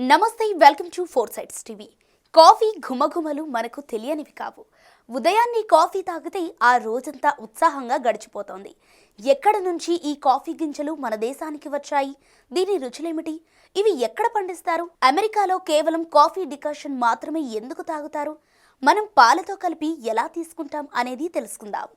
నమస్తే, welcome to four sides TV. Coffee ఘుమఘుమలు మనకు తెలియనివి కావు. ఉదయాన్నే కాఫీ తాగితే ఆ రోజంతా ఉత్సాహంగా గడిచిపోతోంది. ఎక్కడ నుంచి ఈ కాఫీ గింజలు మన దేశానికి వచ్చాయి? దీని రుచులేమిటి? ఇవి ఎక్కడ పండిస్తారు? అమెరికాలో కేవలం కాఫీ డికాషన్ మాత్రమే ఎందుకు తాగుతారు? మనం పాలతో కలిపి ఎలా తీసుకుంటాం అనేది తెలుసుకుందాం.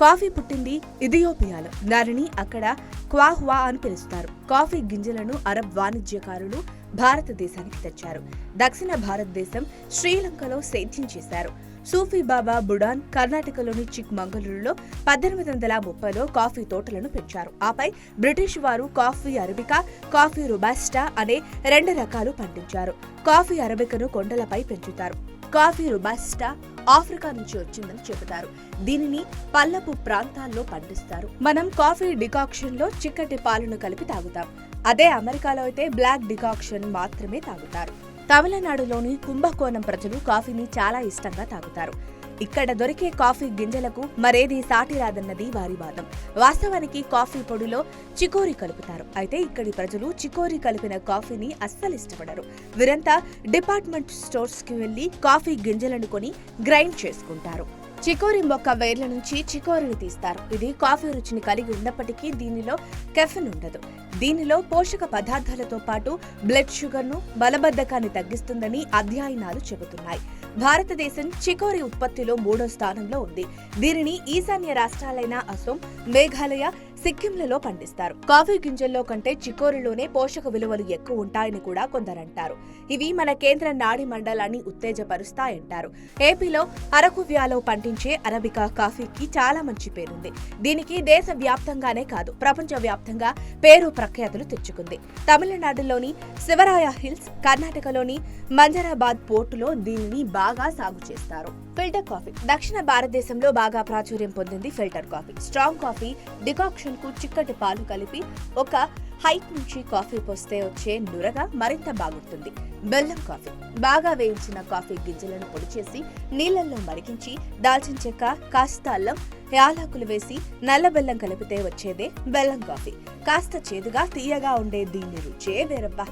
కాఫీ పుట్టింది ఇథియోపియాలో. దానిని అక్కడ క్వాహ్వా అని పిలుస్తారు. కాఫీ గింజలను అరబ్ వాణిజ్యకారులు భారతదేశానికి తెచ్చారు. దక్షిణ భారతదేశం, శ్రీలంకలో సేద్యం చేశారు. సూఫీ బాబా బుడాన్ కర్ణాటకలోని చిక్ మంగళూరులో 1830లో కాఫీ తోటలను పెంచారు. ఆపై బ్రిటిష్ వారు కాఫీ అరబికా, కాఫీ రొబాస్టా అనే రెండు రకాలు పండించారు. కాఫీ అరబికను కొండలపై పెంచుతారు. కాఫీ రొబాస్టా ఆఫ్రికా నుంచి వచ్చిందని చెబుతారు. దీనిని పల్లపు ప్రాంతాల్లో పండిస్తారు. మనం కాఫీ డికాక్షన్ లో చిక్కటి పాలను కలిపి తాగుతాం. అదే అమెరికాలో అయితే బ్లాక్ డికాక్షన్ మాత్రమే తాగుతారు. తమిళనాడులోని కుంభకోణం ప్రజలు కాఫీని చాలా ఇష్టంగా తాగుతారు. ఇక్కడ దొరికే కాఫీ గింజలకు మరేది సాటి రాదన్నది వారి వాదం. వాస్తవానికి కాఫీ పొడిలో చికోరీ కలుపుతారు. అయితే ఇక్కడి ప్రజలు చికోరీ కలిపిన కాఫీని అస్సలు ఇష్టపడరు. వీరంతా డిపార్ట్మెంట్ స్టోర్స్ కి వెళ్లి కాఫీ గింజలను కొని గ్రైండ్ చేసుకుంటారు. చికోరీ మొక్క వేర్ల నుంచి చికోరీని తీస్తారు. ఇది కాఫీ రుచిని కలిగి ఉన్నప్పటికీ దీనిలో కెఫెన్ ఉండదు. దీనిలో పోషక పదార్థాలతో పాటు బ్లడ్ షుగర్ను, మలబద్ధకాన్ని తగ్గిస్తుందని అధ్యయనాలు చెబుతున్నాయి. భారతదేశం చికోరీ ఉత్పత్తిలో 3వ స్థానంలో ఉంది. దీనిని ఈశాన్య రాష్ట్రాలైన అసోం, మేఘాలయ, సిక్కింలలో పండిస్తారు. కాఫీ గింజల్లో కంటే చికోరీలోనే పోషక విలువలు ఎక్కువ ఉంటాయని కూడా కొందరంటారు. ఇవి మన కేంద్ర నాడీ మండలాన్ని ఉత్తేజపరుస్తాయంటారు. ఏపీలో అరకువ్యాలో పండించే అరబికా కాఫీకి చాలా మంచి పేరుంది. దీనికి దేశ వ్యాప్తంగానే కాదు, ప్రపంచ వ్యాప్తంగా పేరు ప్రఖ్యాతులు తెచ్చుకుంది. తమిళనాడులోని శివరాయ హిల్స్, కర్ణాటకలోని మంజరాబాద్ పోర్టులో దీనిని బాగా సాగు చేస్తారు. ఫిల్టర్ కాఫీ దక్షిణ భారతదేశంలో బాగా ప్రాచుర్యం పొందింది. Filter coffee strong coffee decoction కు చిక్కటి పాలు కలిపి ఒక హైట్ నుంచి కాఫీ పోస్తే వచ్చే నురగ మరింత బాగుంటుంది. బెల్లం కాఫీ బాగా వేయించిన కాఫీ గింజలను పొడి చేసి నీళ్లలో మరిగించి దాల్చిన చెక్క, కాస్త అల్లం, యాలకులు వేసి నల్ల బెల్లం కలిపితే వచ్చేదే బెల్లం కాఫీ. కాస్త చేదుగా తీయగా ఉండే దీని రుచే వేరబ్బా.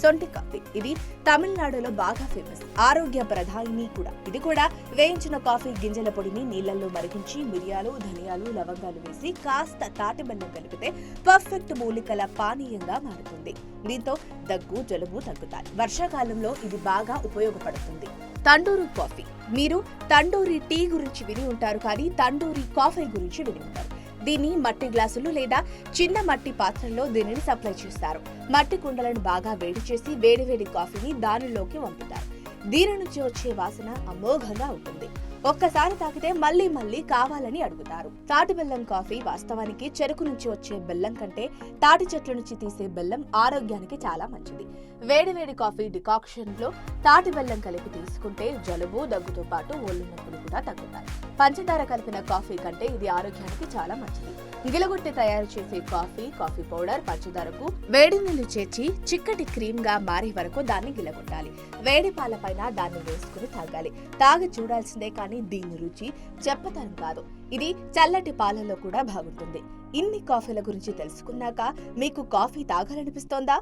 సొంటి కాఫీ ఇది తమిళనాడులో బాగా ఫేమస్. ఆరోగ్య ప్రధాయిని కూడా. ఇది కూడా వేయించిన కాఫీ గింజల పొడిని నీళ్లలో మరిగించి మిరియాలు, ధనియాలు, లవంగాలు వేసి కాస్త తాటి బెల్లం కలిపితే పర్ఫెక్ట్ మూలికల పానీయంగా మారుతుంది. దీంతో దగ్గు, జలుబు తగ్గుతాయి. వర్షాకాలంలో ఇది బాగా ఉపయోగపడుతుంది. తండూరి కాఫీ మీరు తండూరి టీ గురించి విని ఉంటారు, కానీ తండూరి కాఫీ గురించి విని ఉంటారు. దీన్ని మట్టి గ్లాసులు లేదా చిన్న మట్టి పాత్రల్లో దీనిని సప్లై చేస్తారు. మట్టి కుండలను బాగా వేడి చేసి వేడివేడి కాఫీని దానిలోకి వంపుతారు. దీని నుంచి వచ్చే వాసన అమోఘంగా ఉంటుంది. ఒక్కసారి తాగితే మళ్లీ మళ్లీ కావాలని అడుగుతారు. తాటి బెల్లం కాఫీ వాస్తవానికి చెరుకు నుంచి వచ్చే బెల్లం కంటే తాటి చెట్ల నుంచి తీసే బెల్లం ఆరోగ్యానికి చాలా మంచిది. వేడివేడి కాఫీ డికాక్షన్ లో తాటి బెల్లం కలిపి తీసుకుంటే జలుబు, దగ్గుతో పాటు ఒళ్ళు నొప్పులు కూడా తగ్గుతాయి. పంచదార కలిపిన కాఫీ కంటే ఇది ఆరోగ్యానికి చాలా మంచిది. గిలగొట్టి తయారు చేసే కాఫీ పౌడర్, పంచదారకు వేడి నీళ్లు చేర్చి చిక్కటి క్రీమ్ గా మారే వరకు దాన్ని గిలగొట్టాలి. వేడి పాల పైన దాన్ని వేసుకుని తాగాలి. తాగి చూడాల్సిందే, కానీ దీని రుచి చెప్పతరం కాదు. ఇది చల్లటి పాలలో కూడా బాగుంటుంది. ఇన్ని కాఫీల గురించి తెలుసుకున్నాక మీకు కాఫీ తాగాలనిపిస్తోందా?